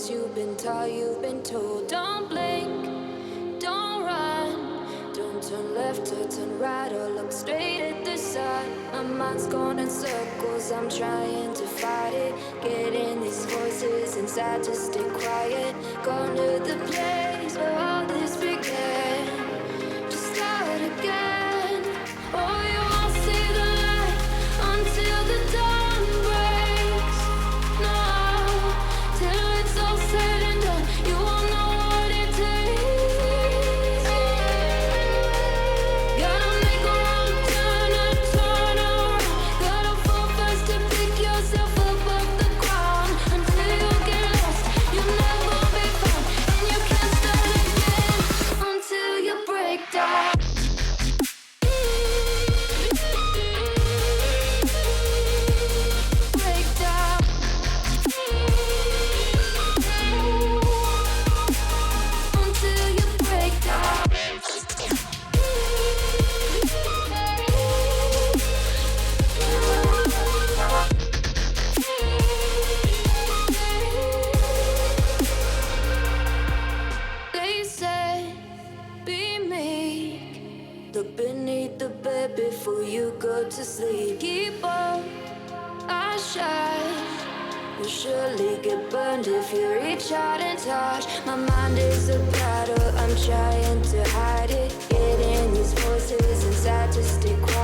ways you've been taught, you've been told. Don't blink, don't run, don't turn left or turn right or look straight at the sun. My mind's going in circles, I'm trying to fight it. Getting these voices inside to stay quiet. Gone to the place where all this began. Just start again. Oh, you won't see the light until the dawn breaks. No, till it's all said and done, you won't know what it takes. Gotta make a wrong turn and turn around. Gotta fall first to pick yourself up off the ground. Until you get lost, you'll never be found. And you can't start again until you break down. Break down. Until you break down. They say, be meek. Look beneath the bed before you go to sleep. Keep on, I shine. You'll surely get burned if you reach out and touch. My mind is a battle, I'm trying to hide it. Getting these voices inside to stay quiet.